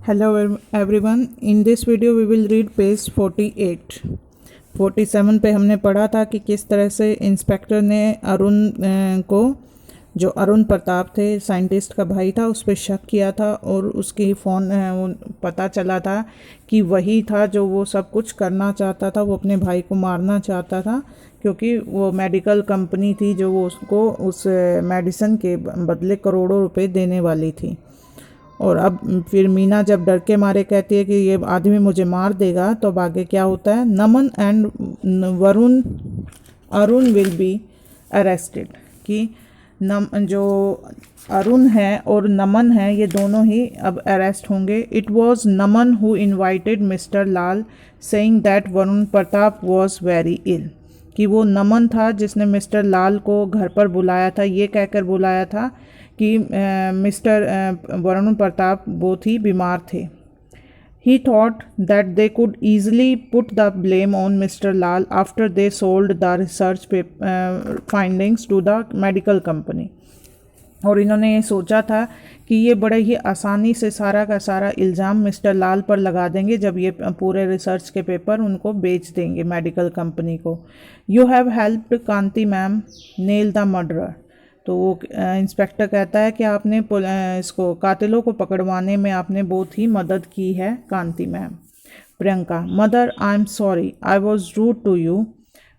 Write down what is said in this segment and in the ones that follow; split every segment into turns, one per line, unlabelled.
Hello everyone. In this video we will read page 48. 47 पे हमने पढ़ा था कि किस तरह से इंस्पेक्टर ने अरुण को, जो अरुण प्रताप थे, साइंटिस्ट का भाई था, उस पर शक किया था और उसकी फ़ोन पता चला था कि वही था जो वो सब कुछ करना चाहता था। वो अपने भाई को मारना चाहता था क्योंकि वो मेडिकल कंपनी थी जो वो उसको उस मेडिसिन के बदले करोड़ों रुपए देने वाली थी। और अब फिर मीना जब डर के मारे कहती है कि ये आदमी मुझे मार देगा, तो अब आगे क्या होता है, Naman and Arun will be arrested, कि जो अरुण है और नमन है ये दोनों ही अब अरेस्ट होंगे। It was Naman who invited mister Lal saying that Varun Pratap was very ill, कि वो नमन था जिसने मिस्टर लाल को घर पर बुलाया था, ये कहकर बुलाया था कि मिस्टर वरुण प्रताप बहुत ही बीमार थे। He thought that they could easily put the blame on Mister Lal after they sold the research findings to the medical company. और इन्होंने ये सोचा था कि ये बड़े ही आसानी से सारा का सारा इल्ज़ाम मिस्टर लाल पर लगा देंगे जब ये पूरे रिसर्च के पेपर उनको बेच देंगे मेडिकल कंपनी को। You have helped Kanti ma'am nail the murderer, तो वो इंस्पेक्टर कहता है कि आपने इसको कातिलों को पकड़वाने में आपने बहुत ही मदद की है Kanti ma'am. Priyanka, mother I am sorry I was rude to you.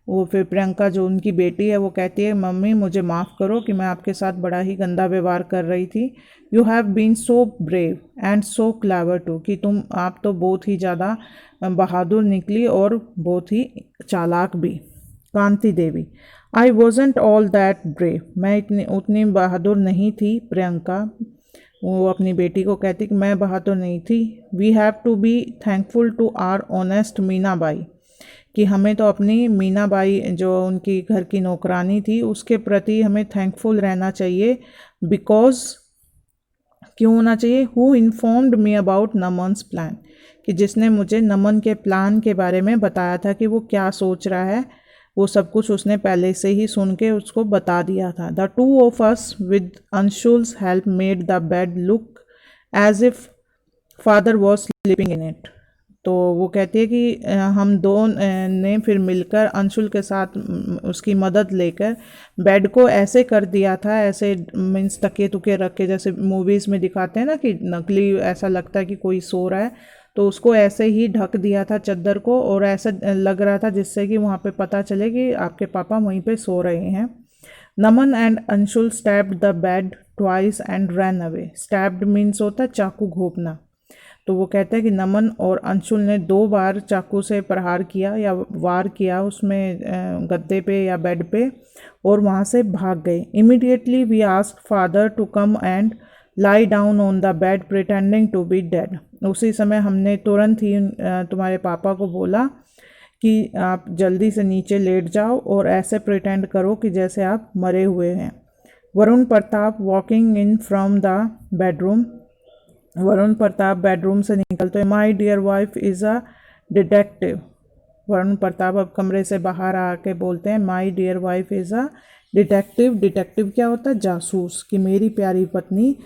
वो फिर प्रियंका जो उनकी बेटी है वो कहती है, मम्मी मुझे माफ़ करो कि मैं आपके साथ बड़ा ही गंदा व्यवहार कर रही थी। You have been so brave and so clever too, कि आप तो बहुत ही ज़्यादा बहादुर निकली और बहुत ही चालाक भी। Kanti Devi, I wasn't all that brave, मैं उतनी बहादुर नहीं थी। प्रियंका वो अपनी बेटी को कहती कि मैं बहादुर नहीं थी। We have to be thankful to our honest Meena Bai, कि हमें तो अपनी मीना बाई जो उनकी घर की नौकरानी थी उसके प्रति हमें थैंकफुल रहना चाहिए। बिकॉज क्यों होना चाहिए, who informed me about Naman's plan, कि जिसने मुझे नमन के प्लान के बारे में बताया था कि वो क्या सोच रहा है, वो सब कुछ उसने पहले से ही सुन के उसको बता दिया था। The two of us with Anshul's help made the bed look as if father was sleeping in it. तो वो कहती है कि हम दो ने फिर मिलकर अंशुल के साथ उसकी मदद लेकर बेड को ऐसे कर दिया था, ऐसे मीन्स तकिए तुके रख के, जैसे मूवीज़ में दिखाते हैं ना कि नकली ऐसा लगता है कि कोई सो रहा है, तो उसको ऐसे ही ढक दिया था चद्दर को, और ऐसा लग रहा था जिससे कि वहाँ पे पता चले कि आपके पापा वहीं पे सो रहे हैं। Naman and Anshul stabbed the bed twice and ran away. Stabbed means होता है चाकू घोंपना, तो वो कहते हैं कि नमन और अंशुल ने 2 बार चाकू से प्रहार किया या वार किया उसमें गद्दे पे या बेड पे, और वहाँ से भाग गए। Immediately we asked father to come and lie down on the bed pretending to be dead. उसी समय हमने तुरंत ही तुम्हारे पापा को बोला कि आप जल्दी से नीचे लेट जाओ और ऐसे प्रिटेंड करो कि जैसे आप मरे हुए हैं। Varun Pratap walking in from the bedroom, Varun Pratap bedroom से निकलते हैं। My dear wife is a detective. Varun Pratap अब कमरे से बाहर आके बोलते हैं, my dear wife is a detective. Detective क्या होता है, जासूस, कि मेरी प्यारी पत्नी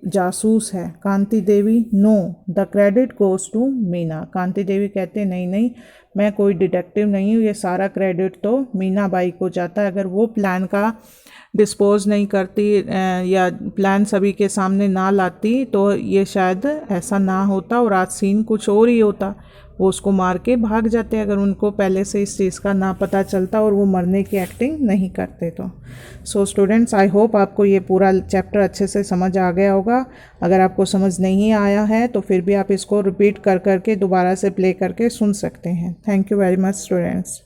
जासूस है। Kanti Devi, no the credit goes to Meena. Kanti Devi कहते हैं, नहीं नहीं मैं कोई डिटेक्टिव नहीं हूँ, ये सारा क्रेडिट तो मीना बाई को जाता है। अगर वो प्लान का डिस्पोज नहीं करती या प्लान सभी के सामने ना लाती तो ये शायद ऐसा ना होता और आज सीन कुछ और ही होता। वो उसको मार के भाग जाते अगर उनको पहले से इस चीज़ का ना पता चलता और वो मरने की एक्टिंग नहीं करते तो। सो स्टूडेंट्स, आई होप आपको ये पूरा चैप्टर अच्छे से समझ आ गया होगा। अगर आपको समझ नहीं आया है तो फिर भी आप इसको रिपीट कर करके दोबारा से प्ले करके सुन सकते हैं। Thank you very much students.